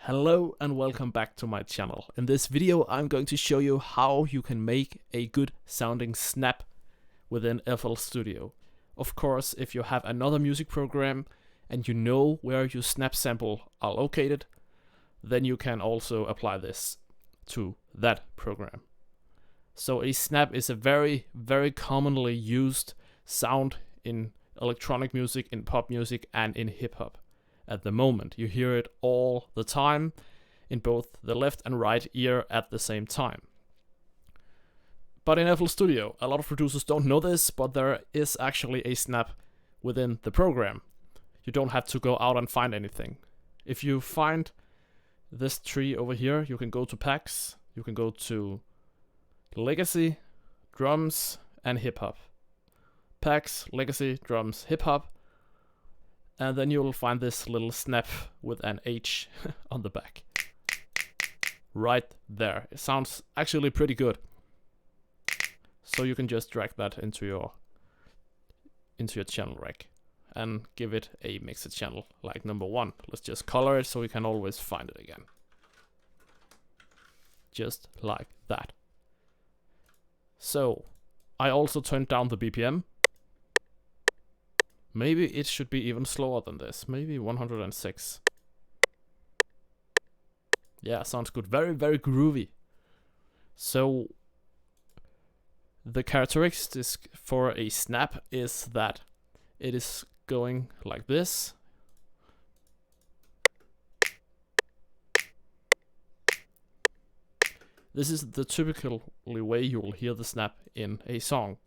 Hello and welcome back to my channel. In this video I'm going to show you how you can make a good sounding snap within FL Studio. Of course, if you have another music program and you know where your snap sample are located, then you can also apply this to that program. So a snap is a very commonly used sound in electronic music, in pop music and in hip hop. At the moment, you hear it all the time in both the left and right ear at the same time. But in FL Studio, a lot of producers don't know this, but there is actually a snap within the program. You don't have to go out and find anything. If you find this tree over here, you can go to packs, you can go to legacy, drums, and hip hop. Packs, legacy, drums, hip hop. And then you will find this little snap with an H on the back. Right there. It sounds actually pretty good. So you can just drag that into your channel rack and give it a mixed channel like number 1. Let's just color it so we can always find it again. Just like that. So I also turned down the BPM. Maybe it should be even slower than this. Maybe 106. Yeah, sounds good. Very groovy. So the characteristics for a snap is that it is going like this. This is the typical way you will hear the snap in a song.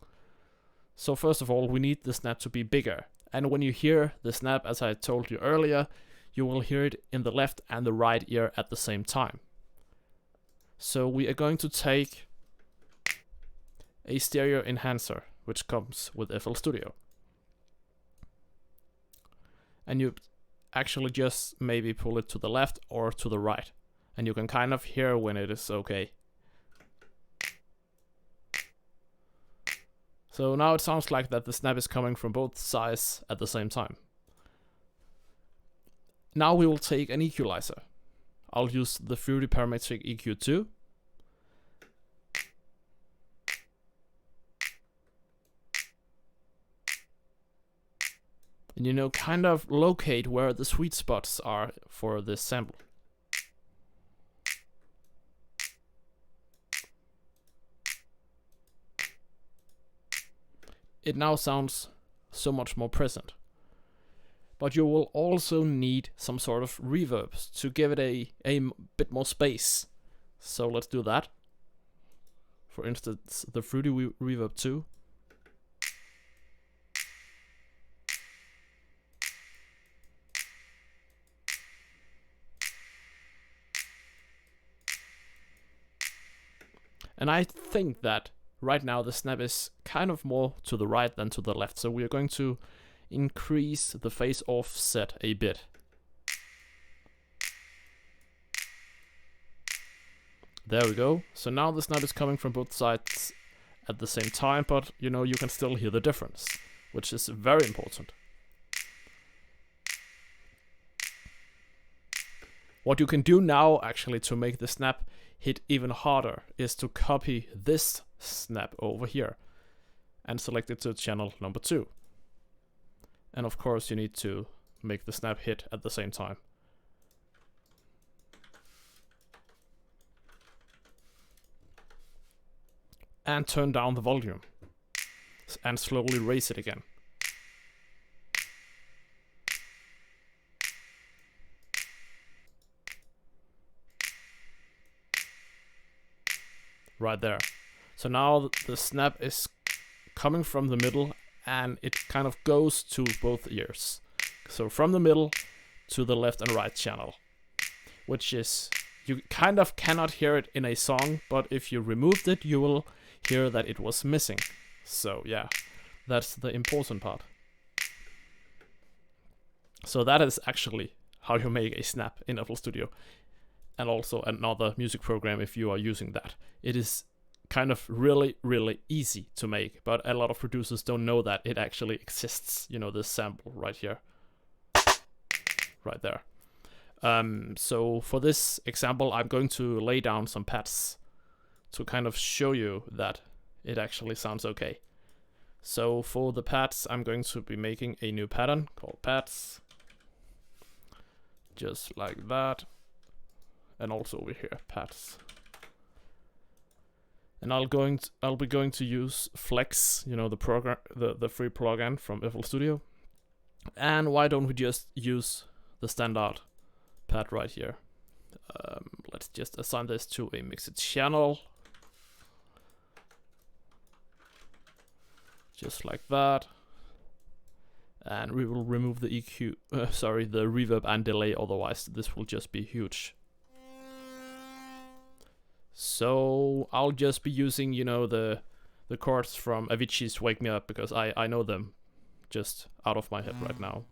So first of all, we need the snap to be bigger. And when you hear the snap, as I told you earlier, you will hear it in the left and the right ear at the same time. So we are going to take a stereo enhancer, which comes with FL Studio. And you actually just maybe pull it to the left or to the right. And you can kind of hear when it is okay. So now it sounds like that the snap is coming from both sides at the same time. Now we will take an equalizer. I'll use the Fruity Parametric EQ2. And kind of locate where the sweet spots are for this sample. It now sounds so much more present. But you will also need some sort of reverbs to give it a bit more space. So let's do that. For instance, the Fruity Reverb 2. And I think that right now the snap is kind of more to the right than to the left, so we are going to increase the phase offset a bit. There we go. So now the snap is coming from both sides at the same time, but you can still hear the difference, which is very important. What you can do now actually to make the snap hit even harder is to copy this snap over here and select it to channel number 2. And of course you need to make the snap hit at the same time. And turn down the volume and slowly raise it again. Right there. So now the snap is coming from the middle and it kind of goes to both ears. So from the middle to the left and right channel, which is, you kind of cannot hear it in a song, but if you removed it, you will hear that it was missing. So yeah, that's the important part. So that is actually how you make a snap in FL Studio. And also another music program if you are using that. It is kind of really easy to make, but a lot of producers don't know that it actually exists. This sample right here. Right there. So for this example, I'm going to lay down some pads to kind of show you that it actually sounds okay. So for the pads, I'm going to be making a new pattern called pads, just like that, and also over here pads. And I'll be going to use Flex, you know, the program, the free plugin from FL Studio. And why don't we just use the standard pad right here? Let's just assign this to a mixed channel, just like that. And we will remove the EQ, the reverb and delay, otherwise this will just be huge. So I'll just be using, you know, the chords from Avicii's Wake Me Up, because I know them just out of my head right now.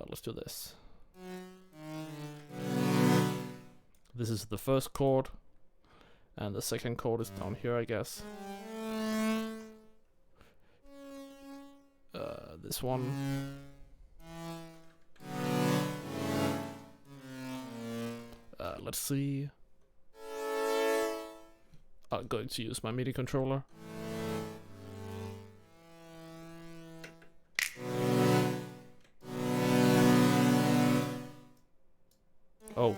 Let's do this. This is the first chord, and the second chord is down here, I guess. This one. Let's see. I'm going to use my MIDI controller. Oh.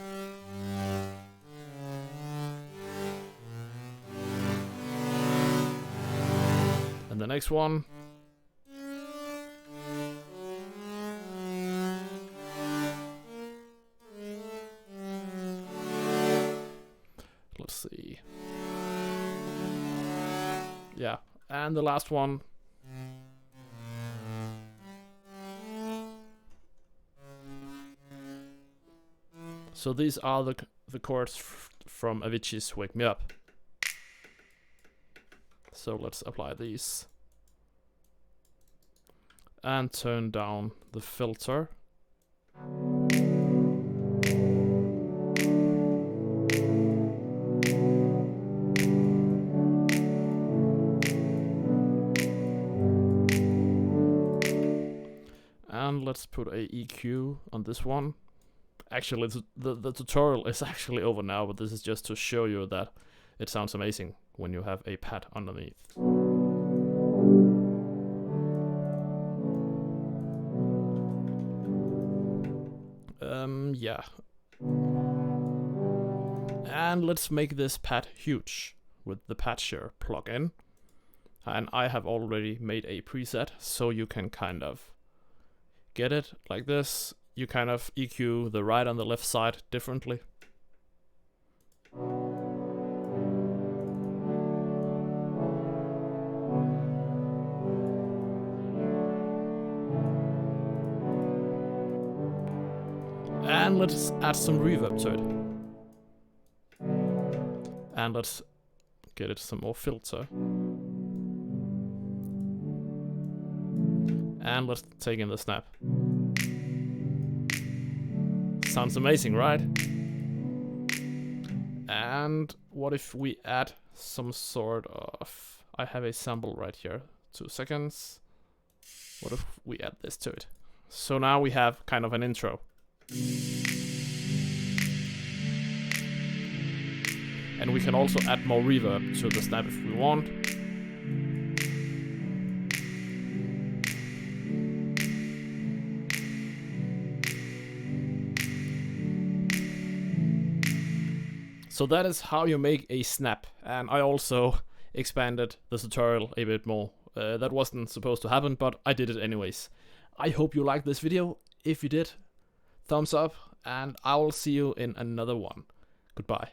And the next one. Let's see. Yeah, and the last one. So these are the chords from Avicii's Wake Me Up. So let's apply these. And turn down the filter. And let's put a EQ on this one. Actually, the tutorial is actually over now, but this is just to show you that it sounds amazing when you have a pad underneath. Yeah. And let's make this pad huge with the Patcher plugin. And I have already made a preset, so you can kind of get it like this. You kind of EQ the right and the left side differently. And let's add some reverb to it. And let's get it some more filter. And let's take in the snap. Sounds amazing, right? And what if we add some sort of... I have a sample right here. 2 seconds. What if we add this to it? So now we have kind of an intro. And we can also add more reverb to the snap if we want. So that is how you make a snap, and I also expanded the tutorial a bit more. That wasn't supposed to happen, but I did it anyways. I hope you liked this video. If you did, thumbs up, and I will see you in another one. Goodbye.